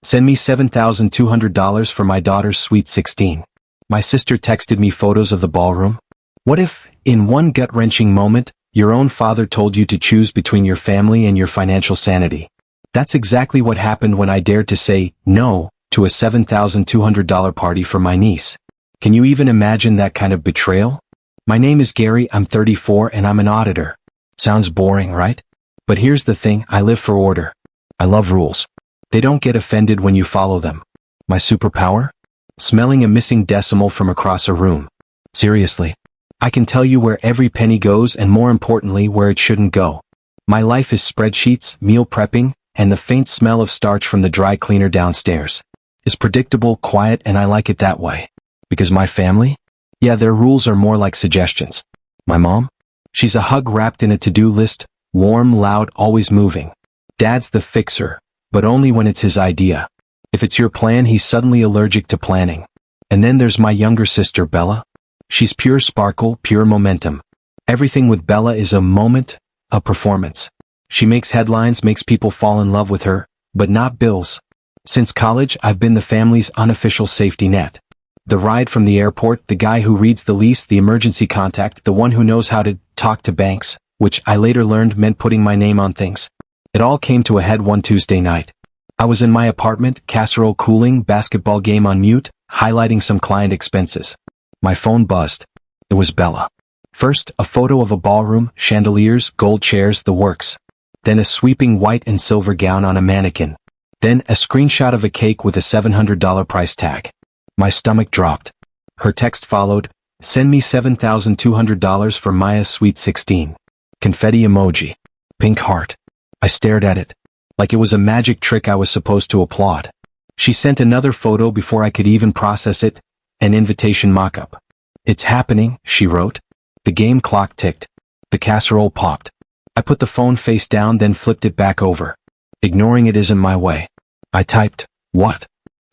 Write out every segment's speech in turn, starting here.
Send me $7,200 for my daughter's sweet 16. My sister texted me photos of the ballroom. What if, in one gut-wrenching moment, your own father told you to choose between your family and your financial sanity? That's exactly what happened when I dared to say no to a $7,200 party for my niece. Can you even imagine that kind of betrayal? My name is Gary, I'm 34 and I'm an auditor. Sounds boring, right? But here's the thing, I live for order. I love rules. They don't get offended when you follow them. My superpower? Smelling a missing decimal from across a room. Seriously. I can tell you where every penny goes and more importantly where it shouldn't go. My life is spreadsheets, meal prepping, and the faint smell of starch from the dry cleaner downstairs. It's predictable, quiet, and I like it that way. Because my family? Yeah, their rules are more like suggestions. My mom? She's a hug wrapped in a to-do list, warm, loud, always moving. Dad's the fixer, but only when it's his idea. If it's your plan, he's suddenly allergic to planning. And then there's my younger sister, Bella. She's pure sparkle, pure momentum. Everything with Bella is a moment, a performance. She makes headlines, makes people fall in love with her, but not bills. Since college, I've been the family's unofficial safety net. The ride from the airport, the guy who reads the lease, the emergency contact, the one who knows how to talk to banks, which I later learned meant putting my name on things. It all came to a head one Tuesday night. I was in my apartment, casserole cooling, basketball game on mute, highlighting some client expenses. My phone buzzed. It was Bella. First, a photo of a ballroom, chandeliers, gold chairs, the works. Then a sweeping white and silver gown on a mannequin. Then a screenshot of a cake with a $700 price tag. My stomach dropped. Her text followed, send me $7,200 for Maya's sweet 16. Confetti emoji. Pink heart. I stared at it. Like it was a magic trick I was supposed to applaud. She sent another photo before I could even process it, an invitation mock-up. It's happening, she wrote. The game clock ticked. The casserole popped. I put the phone face down, then flipped it back over. Ignoring it isn't my way. I typed, what?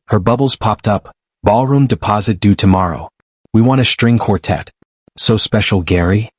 Her bubbles popped up. Ballroom deposit due tomorrow. We want a string quartet. So special, Gary?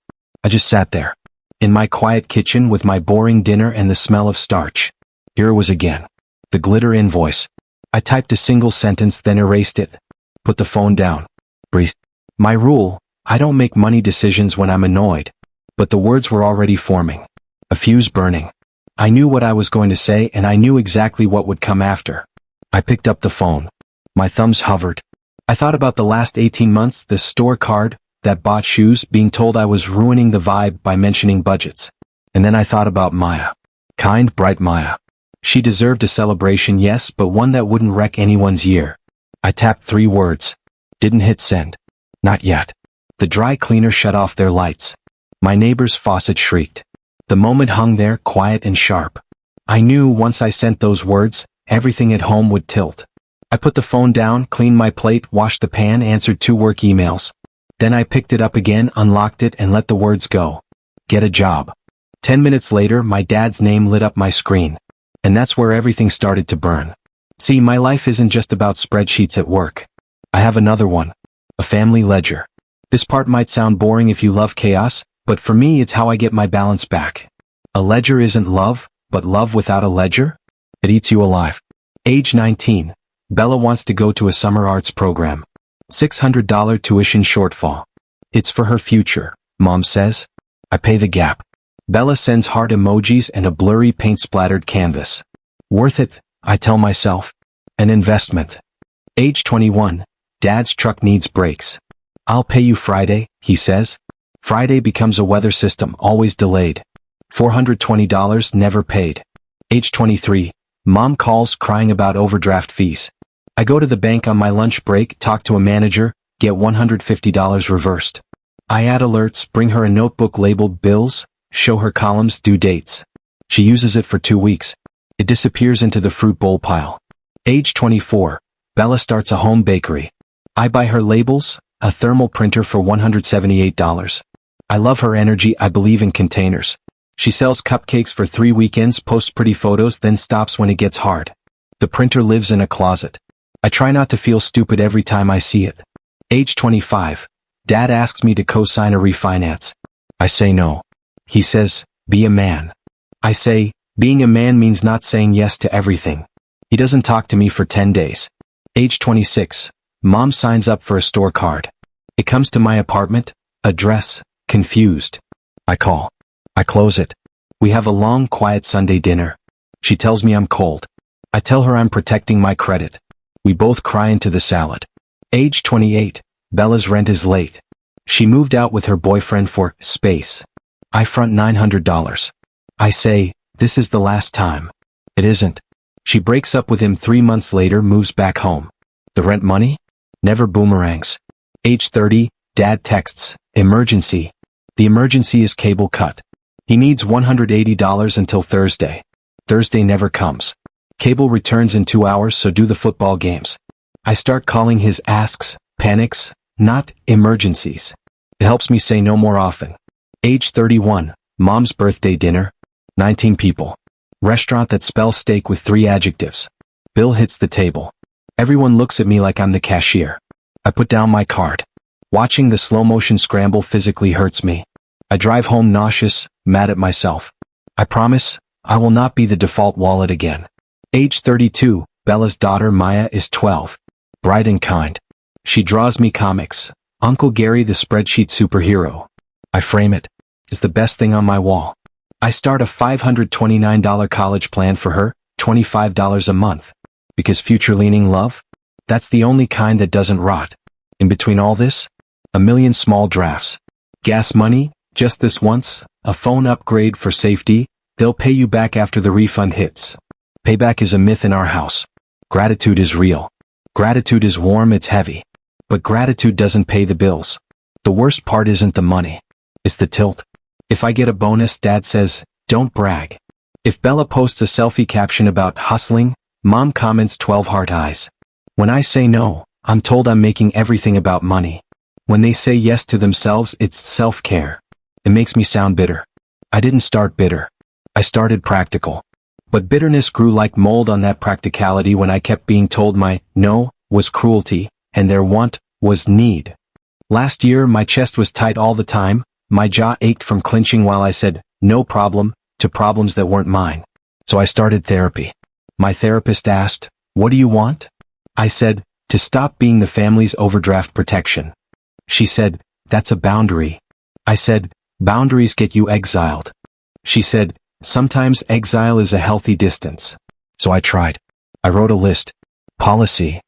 I just sat there. In my quiet kitchen with my boring dinner and the smell of starch. Here it was again. The glitter invoice. I typed a single sentence, then erased it. Put the phone down. Breathe. My rule, I don't make money decisions when I'm annoyed. But the words were already forming. A fuse burning. I knew what I was going to say and I knew exactly what would come after. I picked up the phone. My thumbs hovered. I thought about the last 18 months, the store card, that bought shoes, being told I was ruining the vibe by mentioning budgets. And then I thought about Maya. Kind, bright Maya. She deserved a celebration, yes, but one that wouldn't wreck anyone's year. I tapped 3 words. Didn't hit send. Not yet. The dry cleaner shut off their lights. My neighbor's faucet shrieked. The moment hung there, quiet and sharp. I knew once I sent those words, everything at home would tilt. I put the phone down, cleaned my plate, washed the pan, answered 2 work emails. Then I picked it up again, unlocked it, and let the words go. Get a job. 10 minutes later, my dad's name lit up my screen. And that's where everything started to burn. See, my life isn't just about spreadsheets at work. I have another one. A family ledger. This part might sound boring if you love chaos, but for me it's how I get my balance back. A ledger isn't love, but love without a ledger? It eats you alive. Age 19. Bella wants to go to a summer arts program. $600 tuition shortfall. It's for her future, Mom says. I pay the gap. Bella sends heart emojis and a blurry paint-splattered canvas. Worth it, I tell myself. An investment. Age 21. Dad's truck needs brakes. I'll pay you Friday, he says. Friday becomes a weather system, always delayed. $420 never paid. Age 23. Mom calls crying about overdraft fees. I go to the bank on my lunch break, talk to a manager, get $150 reversed. I add alerts, bring her a notebook labeled bills, show her columns, due dates. She uses it for 2 weeks. It disappears into the fruit bowl pile. Age 24. Bella starts a home bakery. I buy her labels, a thermal printer for $178. I love her energy, I believe in containers. She sells cupcakes for 3 weekends, posts pretty photos, then stops when it gets hard. The printer lives in a closet. I try not to feel stupid every time I see it. Age 25. Dad asks me to co-sign a refinance. I say no. He says, be a man. I say, being a man means not saying yes to everything. He doesn't talk to me for 10 days. Age 26. Mom signs up for a store card. It comes to my apartment, address, confused. I call. I close it. We have a long, quiet Sunday dinner. She tells me I'm cold. I tell her I'm protecting my credit. We both cry into the salad. Age 28. Bella's rent is late. She moved out with her boyfriend for space. I front $900. I say, this is the last time. It isn't. She breaks up with him 3 months later, moves back home. The rent money? Never boomerangs. Age 30. Dad texts, emergency. The emergency is cable cut. He needs $180 until Thursday. Thursday never comes. Cable returns in 2 hours, so do the football games. I start calling his asks, panics, not emergencies. It helps me say no more often. Age 31. Mom's birthday dinner. 19 people. Restaurant that spells steak with 3 adjectives. Bill hits the table. Everyone looks at me like I'm the cashier. I put down my card. Watching the slow-motion scramble physically hurts me. I drive home nauseous, mad at myself. I promise, I will not be the default wallet again. Age 32. Bella's daughter Maya is 12. Bright and kind. She draws me comics. Uncle Gary the spreadsheet superhero. I frame it. It's the best thing on my wall. I start a $529 college plan for her, $25 a month. Because future-leaning love? That's the only kind that doesn't rot. In between all this, a million small drafts. Gas money, just this once, a phone upgrade for safety, they'll pay you back after the refund hits. Payback is a myth in our house. Gratitude is real. Gratitude is warm, it's heavy. But gratitude doesn't pay the bills. The worst part isn't the money. It's the tilt. If I get a bonus, Dad says, don't brag. If Bella posts a selfie caption about hustling, Mom comments 12 heart eyes. When I say no, I'm told I'm making everything about money. When they say yes to themselves, it's self-care. It makes me sound bitter. I didn't start bitter. I started practical. But bitterness grew like mold on that practicality when I kept being told my no was cruelty, and their want was need. Last year, my chest was tight all the time, my jaw ached from clenching while I said, no problem, to problems that weren't mine. So I started therapy. My therapist asked, what do you want? I said, to stop being the family's overdraft protection. She said, that's a boundary. I said, boundaries get you exiled. She said, sometimes exile is a healthy distance. So I tried. I wrote a list. Policy.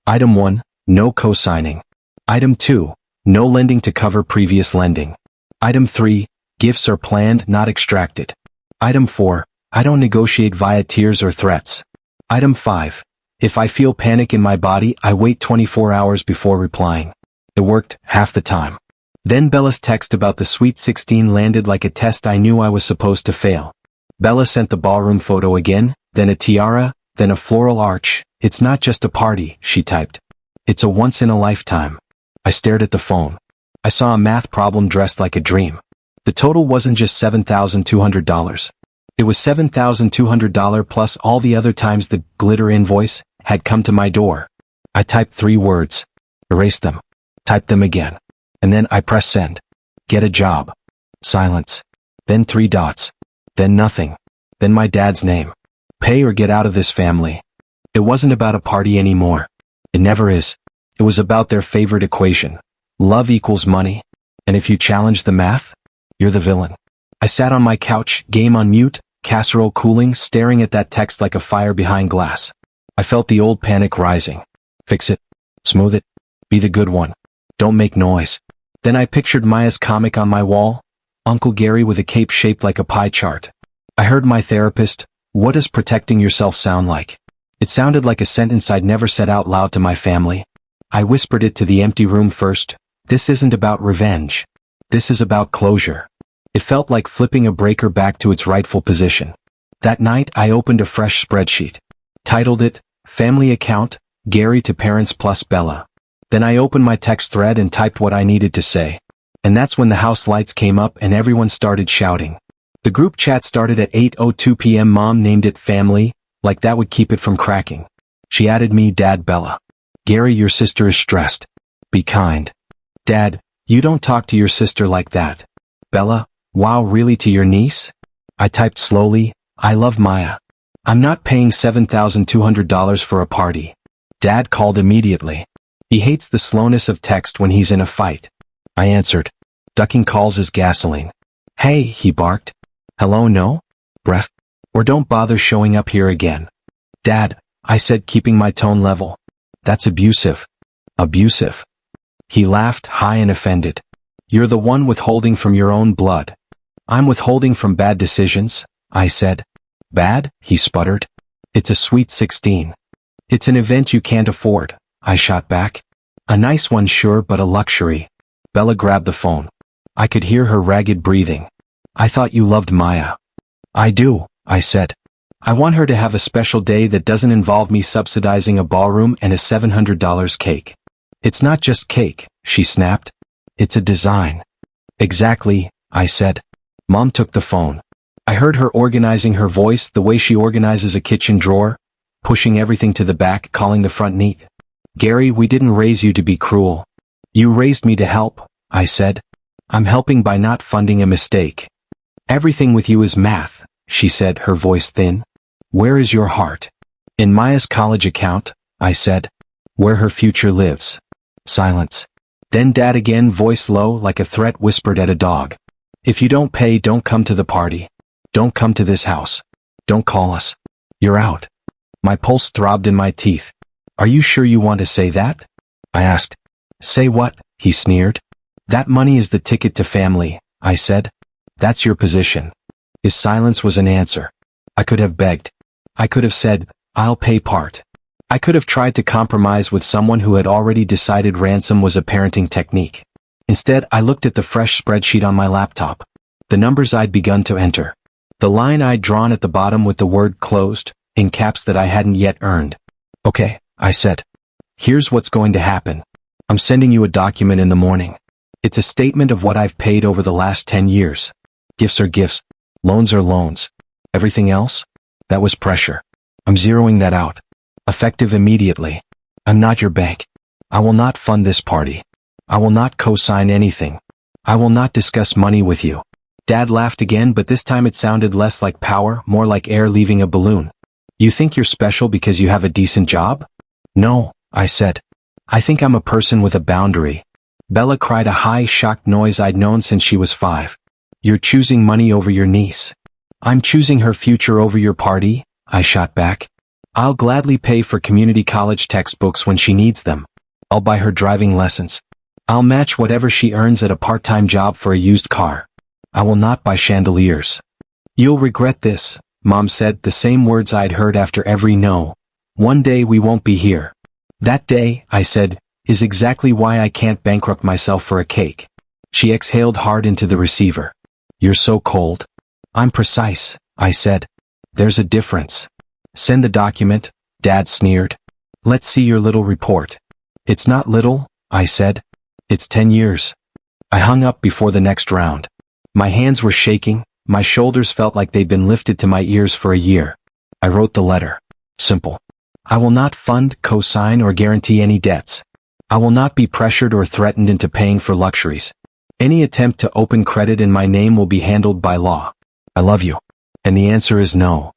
Item 1, no co-signing. Item 2, no lending to cover previous lending. Item 3, gifts are planned, not extracted. Item 4, I don't negotiate via tears or threats. Item 5, if I feel panic in my body, I wait 24 hours before replying. It worked half the time. Then Bella's text about the Sweet 16 landed like a test I knew I was supposed to fail. Bella sent the ballroom photo again, then a tiara, then a floral arch. It's not just a party, she typed. It's a once-in-a-lifetime. I stared at the phone. I saw a math problem dressed like a dream. The total wasn't just $7,200. It was $7,200 plus all the other times the glitter invoice had come to my door. I typed 3 words. Erase them. Type them again. And then I press send. Get a job. Silence. Then 3 dots. Then nothing. Then my dad's name. Pay or get out of this family. It wasn't about a party anymore. It never is. It was about their favorite equation. Love equals money. And if you challenge the math, you're the villain. I sat on my couch, game on mute, casserole cooling, staring at that text like a fire behind glass. I felt the old panic rising. Fix it. Smooth it. Be the good one. Don't make noise. Then I pictured Maya's comic on my wall, Uncle Gary with a cape shaped like a pie chart. I heard my therapist, what does protecting yourself sound like? It sounded like a sentence I'd never said out loud to my family. I whispered it to the empty room first. This isn't about revenge. This is about closure. It felt like flipping a breaker back to its rightful position. That night I opened a fresh spreadsheet. Titled it, Family Account, Gary to Parents plus Bella. Then I opened my text thread and typed what I needed to say. And that's when the house lights came up and everyone started shouting. The group chat started at 8:02 p.m. Mom named it Family, like that would keep it from cracking. She added me, Dad, Bella. Gary, your sister is stressed. Be kind. Dad, you don't talk to your sister like that. Bella, wow, really, to your niece? I typed slowly, I love Maya. I'm not paying $7,200 for a party. Dad called immediately. He hates the slowness of text when he's in a fight. I answered. Ducking calls is gasoline. Hey, he barked. Hello, no? Breath. Or don't bother showing up here again. Dad, I said, keeping my tone level. That's abusive. Abusive. He laughed, high and offended. You're the one withholding from your own blood. I'm withholding from bad decisions, I said. Bad? He sputtered. It's a sweet 16. It's an event you can't afford, I shot back. A nice one, sure, but a luxury. Bella grabbed the phone. I could hear her ragged breathing. I thought you loved Maya. I do, I said. I want her to have a special day that doesn't involve me subsidizing a ballroom and a $700 cake. It's not just cake, she snapped. It's a design. Exactly, I said. Mom took the phone. I heard her organizing her voice the way she organizes a kitchen drawer, pushing everything to the back, calling the front neat. Gary, we didn't raise you to be cruel. You raised me to help, I said. I'm helping by not funding a mistake. Everything with you is math, she said, her voice thin. Where is your heart? In Maya's college account, I said. Where her future lives. Silence. Then Dad again, voice low like a threat, whispered at a dog. If you don't pay, don't come to the party. Don't come to this house. Don't call us. You're out. My pulse throbbed in my teeth. Are you sure you want to say that? I asked. Say what? He sneered. That money is the ticket to family, I said. That's your position. His silence was an answer. I could have begged. I could have said, I'll pay part. I could have tried to compromise with someone who had already decided ransom was a parenting technique. Instead, I looked at the fresh spreadsheet on my laptop. The numbers I'd begun to enter. The line I'd drawn at the bottom with the word closed, in caps that I hadn't yet earned. Okay, I said. Here's what's going to happen. I'm sending you a document in the morning. It's a statement of what I've paid over the last 10 years. Gifts are gifts. Loans are loans. Everything else? That was pressure. I'm zeroing that out. Effective immediately. I'm not your bank. I will not fund this party. I will not co-sign anything. I will not discuss money with you. Dad laughed again, but this time it sounded less like power, more like air leaving a balloon. You think you're special because you have a decent job? No, I said. I think I'm a person with a boundary. Bella cried, a high, shocked noise I'd known since she was 5. You're choosing money over your niece. I'm choosing her future over your party, I shot back. I'll gladly pay for community college textbooks when she needs them. I'll buy her driving lessons. I'll match whatever she earns at a part-time job for a used car. I will not buy chandeliers. You'll regret this, Mom said, the same words I'd heard after every no. One day we won't be here. That day, I said, is exactly why I can't bankrupt myself for a cake. She exhaled hard into the receiver. You're so cold. I'm precise, I said. There's a difference. Send the document, Dad sneered. Let's see your little report. It's not little, I said. It's 10 years. I hung up before the next round. My hands were shaking, my shoulders felt like they'd been lifted to my ears for a year. I wrote the letter. Simple. I will not fund, co-sign, or guarantee any debts. I will not be pressured or threatened into paying for luxuries. Any attempt to open credit in my name will be handled by law. I love you. And the answer is no.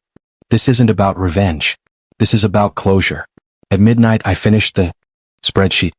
This isn't about revenge. This is about closure. At midnight I finished the spreadsheet.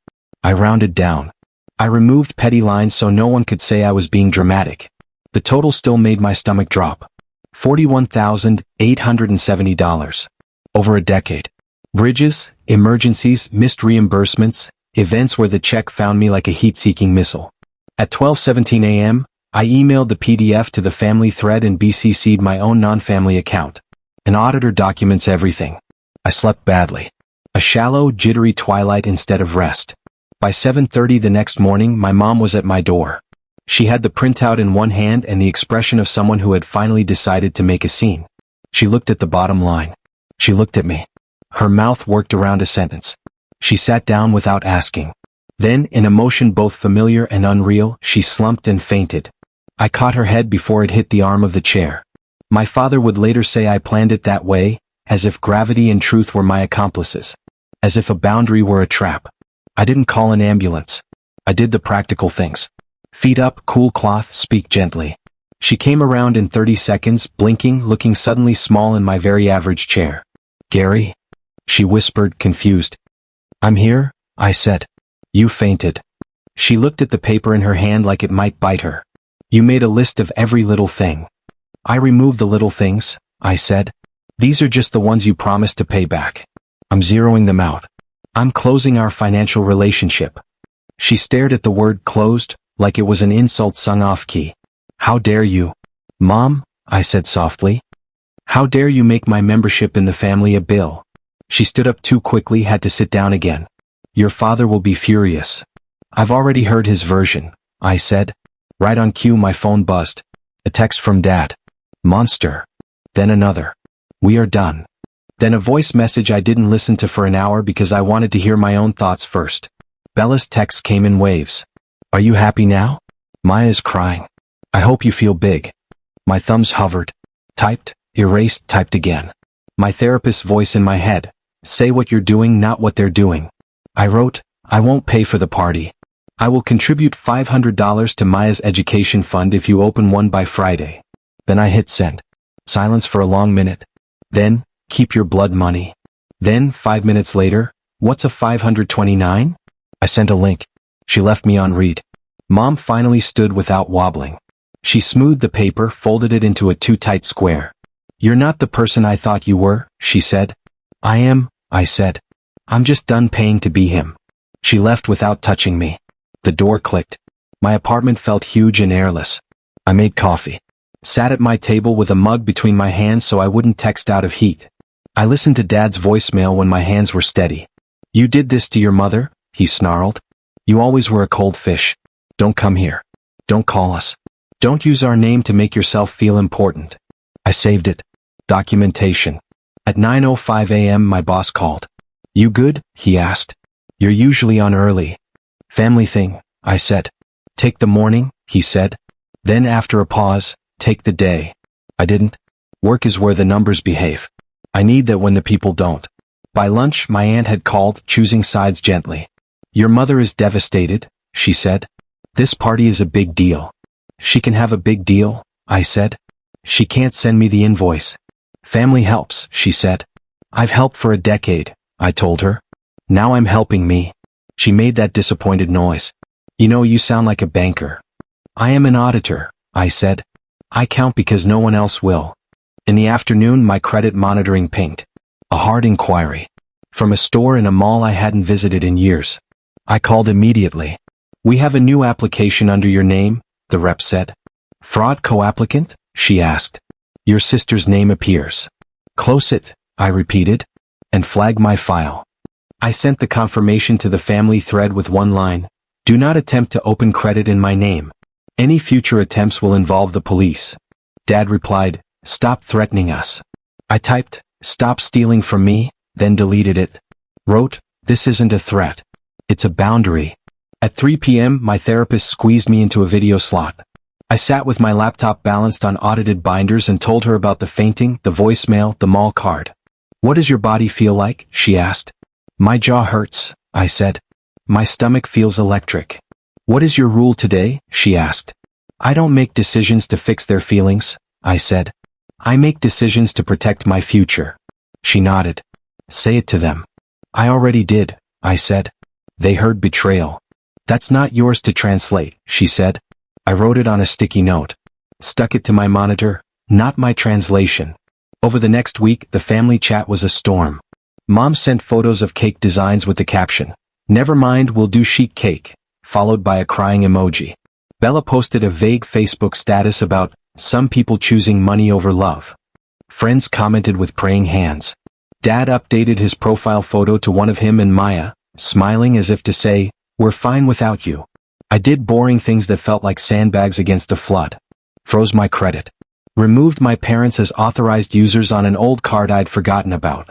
I rounded down. I removed petty lines so no one could say I was being dramatic. The total still made my stomach drop. $41,870. Over a decade. Bridges, emergencies, missed reimbursements, events where the check found me like a heat-seeking missile. At 12:17 a.m., I emailed the PDF to the family thread and BCC'd my own non-family account. An auditor documents everything. I slept badly. A shallow, jittery twilight instead of rest. By 7:30 the next morning, my mom was at my door. She had the printout in one hand and the expression of someone who had finally decided to make a scene. She looked at the bottom line. She looked at me. Her mouth worked around a sentence. She sat down without asking. Then, in a motion both familiar and unreal, she slumped and fainted. I caught her head before it hit the arm of the chair. My father would later say I planned it that way, as if gravity and truth were my accomplices. As if a boundary were a trap. I didn't call an ambulance. I did the practical things. Feet up, cool cloth, speak gently. She came around in 30 seconds, blinking, looking suddenly small in my very average chair. "Gary?" she whispered, confused. "I'm here," I said. "You fainted." She looked at the paper in her hand like it might bite her. "You made a list of every little thing." "I removed the little things," I said. "These are just the ones you promised to pay back. I'm zeroing them out. I'm closing our financial relationship." She stared at the word closed, like it was an insult sung off key. "How dare you?" "Mom," I said softly. "How dare you make my membership in the family a bill?" She stood up too quickly, had to sit down again. "Your father will be furious." "I've already heard his version," I said. Right on cue my phone buzzed. A text from Dad. "Monster." Then another. "We are done." Then a voice message I didn't listen to for an hour because I wanted to hear my own thoughts first. Bella's text came in waves. "Are you happy now?" "Maya's crying." "I hope you feel big." My thumbs hovered. Typed, erased, typed again. My therapist's voice in my head. "Say what you're doing, not what they're doing." I wrote, "I won't pay for the party. I will contribute $500 to Maya's education fund if you open one by Friday." Then I hit send. Silence for a long minute. Then, "Keep your blood money." Then, 5 minutes later, "What's a 529? I sent a link. She left me on read. Mom finally stood without wobbling. She smoothed the paper, folded it into a too tight square. "You're not the person I thought you were," she said. "I am," I said. "I'm just done paying to be him." She left without touching me. The door clicked. My apartment felt huge and airless. I made coffee. Sat at my table with a mug between my hands so I wouldn't text out of heat. I listened to Dad's voicemail when my hands were steady. "You did this to your mother?" he snarled. "You always were a cold fish. Don't come here. Don't call us. Don't use our name to make yourself feel important." I saved it. Documentation. At 9:05 a.m. my boss called. "You good?" he asked. "You're usually on early." "Family thing," I said. "Take the morning," he said. Then after a pause, "Take the day." I didn't. Work is where the numbers behave. I need that when the people don't. By lunch, my aunt had called, choosing sides gently. "Your mother is devastated," she said. "This party is a big deal." "She can have a big deal," I said. "She can't send me the invoice." "Family helps," she said. "I've helped for a decade," I told her. "Now I'm helping me." She made that disappointed noise. "You know, you sound like a banker." "I am an auditor," I said. "I count because no one else will." In the afternoon, my credit monitoring pinged. A hard inquiry. From a store in a mall I hadn't visited in years. I called immediately. "We have a new application under your name," the rep said. "Fraud co-applicant?" she asked. "Your sister's name appears." "Close it," I repeated, and flagged my file. I sent the confirmation to the family thread with one line. "Do not attempt to open credit in my name. Any future attempts will involve the police." Dad replied, "Stop threatening us." I typed, "Stop stealing from me," then deleted it. Wrote, "This isn't a threat. It's a boundary." At 3 p.m. my therapist squeezed me into a video slot. I sat with my laptop balanced on audited binders and told her about the fainting, the voicemail, the mall card. "What does your body feel like?" she asked. "My jaw hurts," I said. "My stomach feels electric." "What is your rule today?" she asked. "I don't make decisions to fix their feelings," I said. "I make decisions to protect my future." She nodded. "Say it to them." "I already did," I said. "They heard betrayal." "That's not yours to translate," she said. I wrote it on a sticky note. Stuck it to my monitor, "Not my translation." Over the next week, the family chat was a storm. Mom sent photos of cake designs with the caption, "Never mind, we'll do sheet cake," followed by a crying emoji. Bella posted a vague Facebook status about some people choosing money over love. Friends commented with praying hands. Dad updated his profile photo to one of him and Maya, smiling as if to say, "We're fine without you." I did boring things that felt like sandbags against a flood. Froze my credit. Removed my parents as authorized users on an old card I'd forgotten about.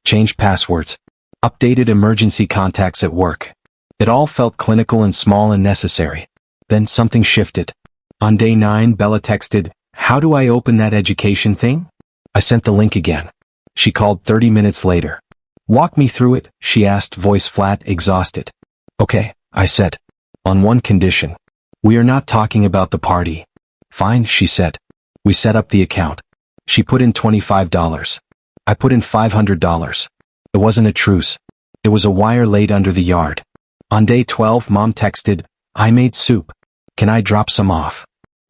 Changed passwords. Updated emergency contacts at work. It all felt clinical and small and necessary. Then something shifted. On day 9, Bella texted, "How do I open that education thing?" I sent the link again. She called 30 minutes later. "Walk me through it," she asked, voice flat, exhausted. "Okay," I said. "On one condition. We are not talking about the party." Fine, she said. We set up the account. She put in $25. I put in $500. It wasn't a truce. It was a wire laid under the yard. On day 12, Mom texted, "I made soup. Can I drop some off?"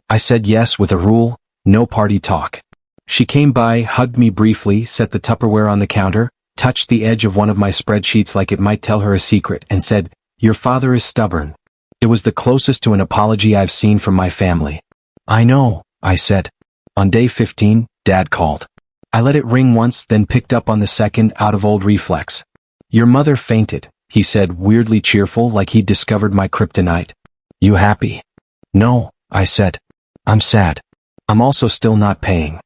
I said yes with a rule, no party talk. She came by, hugged me briefly, set the Tupperware on the counter, touched the edge of one of my spreadsheets like it might tell her a secret, and said, "Your father is stubborn." It was the closest to an apology I've seen from my family. "I know," I said. On day 15, Dad called. I let it ring once, then picked up on the second out of old reflex. "Your mother fainted," he said, weirdly cheerful, like he'd discovered my kryptonite. "You happy?" "No," I said. "I'm sad. I'm also still not paying."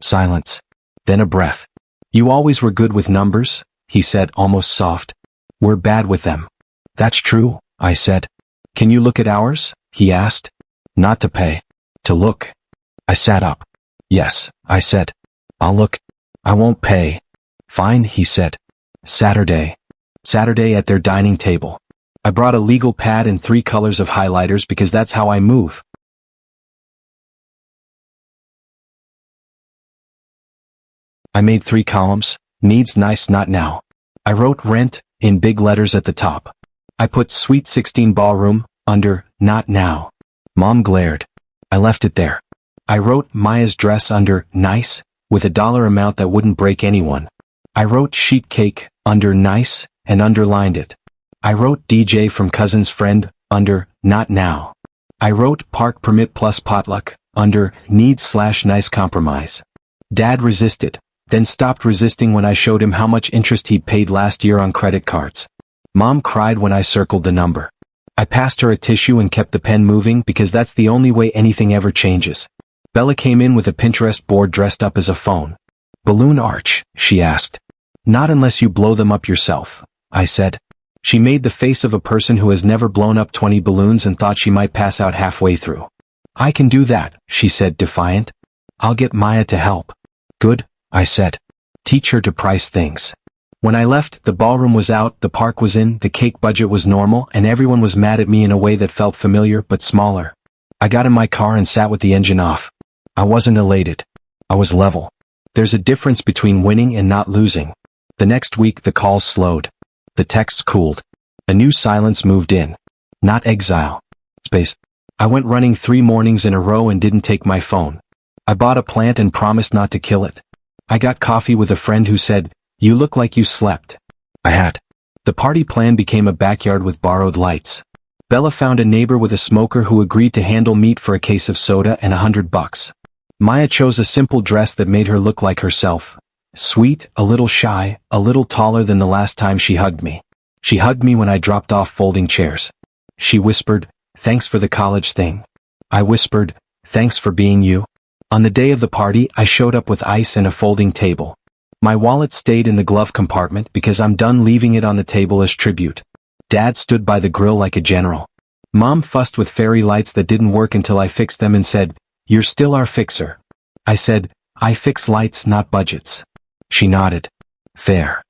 Silence. Then a breath. "You always were good with numbers," he said, almost soft. "We're bad with them." "That's true," I said. "Can you look at ours?" he asked. "Not to pay. To look." I sat up. "Yes," I said. "I'll look. I won't pay." "Fine," he said. Saturday at their dining table. I brought a legal pad and 3 colors of highlighters because that's how I move. I made 3 columns, needs nice not now. I wrote rent, in big letters at the top. I put Sweet 16 ballroom, under, not now. Mom glared. I left it there. I wrote Maya's dress under, nice, with a dollar amount that wouldn't break anyone. I wrote sheet cake, under nice, and underlined it. I wrote DJ from cousin's friend, under, not now. I wrote park permit plus potluck, under, needs/nice compromise. Dad resisted, then stopped resisting when I showed him how much interest he'd paid last year on credit cards. Mom cried when I circled the number. I passed her a tissue and kept the pen moving because that's the only way anything ever changes. Bella came in with a Pinterest board dressed up as a phone. "Balloon arch?" she asked. "Not unless you blow them up yourself," I said. She made the face of a person who has never blown up 20 balloons and thought she might pass out halfway through. "I can do that," she said, defiant. "I'll get Maya to help." "Good," I said. "Teach her to price things." When I left, the ballroom was out, the park was in, the cake budget was normal, and everyone was mad at me in a way that felt familiar but smaller. I got in my car and sat with the engine off. I wasn't elated. I was level. There's a difference between winning and not losing. The next week the calls slowed. The texts cooled. A new silence moved in. Not exile. Space. I went running 3 mornings in a row and didn't take my phone. I bought a plant and promised not to kill it. I got coffee with a friend who said, "You look like you slept." I had. The party plan became a backyard with borrowed lights. Bella found a neighbor with a smoker who agreed to handle meat for a case of soda and $100. Maya chose a simple dress that made her look like herself. Sweet, a little shy, a little taller than the last time she hugged me. She hugged me when I dropped off folding chairs. She whispered, "Thanks for the college thing." I whispered, "Thanks for being you." On the day of the party, I showed up with ice and a folding table. My wallet stayed in the glove compartment because I'm done leaving it on the table as tribute. Dad stood by the grill like a general. Mom fussed with fairy lights that didn't work until I fixed them and said, "You're still our fixer." I said, "I fix lights, not budgets." She nodded. Fair.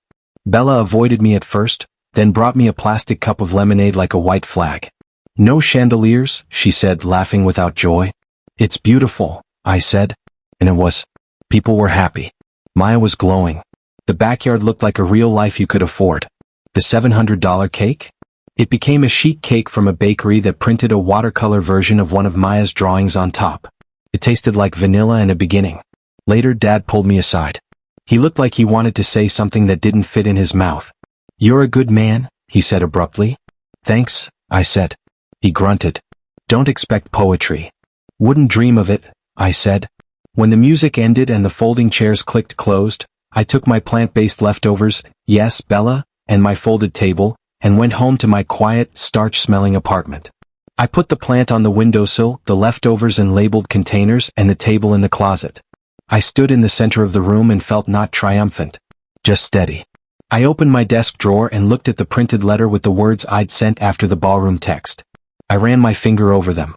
Bella avoided me at first, then brought me a plastic cup of lemonade like a white flag. "No chandeliers," she said, laughing without joy. "It's beautiful," I said. And it was. People were happy. Maya was glowing. The backyard looked like a real life you could afford. The $700 cake? It became a chic cake from a bakery that printed a watercolor version of one of Maya's drawings on top. It tasted like vanilla in a beginning. Later, Dad pulled me aside. He looked like he wanted to say something that didn't fit in his mouth. "You're a good man," he said abruptly. "Thanks," I said. He grunted. "Don't expect poetry." "Wouldn't dream of it," I said. When the music ended and the folding chairs clicked closed, I took my plant-based leftovers, yes, Bella, and my folded table, and went home to my quiet, starch-smelling apartment. I put the plant on the windowsill, the leftovers in labeled containers, and the table in the closet. I stood in the center of the room and felt not triumphant, just steady. I opened my desk drawer and looked at the printed letter with the words I'd sent after the ballroom text. I ran my finger over them.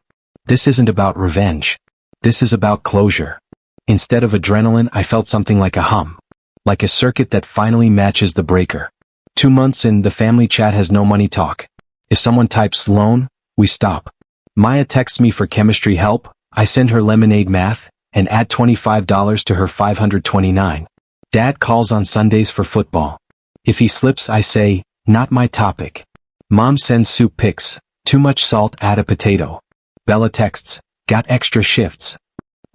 This isn't about revenge. This is about closure. Instead of adrenaline, I felt something like a hum. Like a circuit that finally matches the breaker. 2 months in, the family chat has no money talk. If someone types loan, we stop. Maya texts me for chemistry help, I send her lemonade math, and add $25 to her 529. Dad calls on Sundays for football. If he slips, I say, not my topic. Mom sends soup pics, too much salt, add a potato. Bella texts, got extra shifts.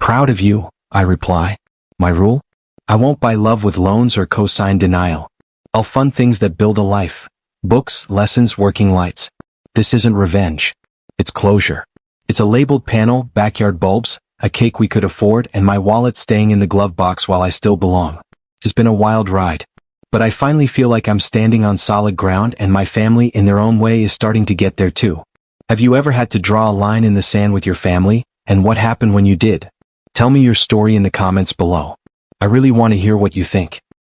Proud of you, I reply. My rule? I won't buy love with loans or cosign denial. I'll fund things that build a life. Books, lessons, working lights. This isn't revenge. It's closure. It's a labeled panel, backyard bulbs, a cake we could afford, and my wallet staying in the glove box while I still belong. It's been a wild ride. But I finally feel like I'm standing on solid ground, and my family in their own way is starting to get there too. Have you ever had to draw a line in the sand with your family, and what happened when you did? Tell me your story in the comments below. I really want to hear what you think.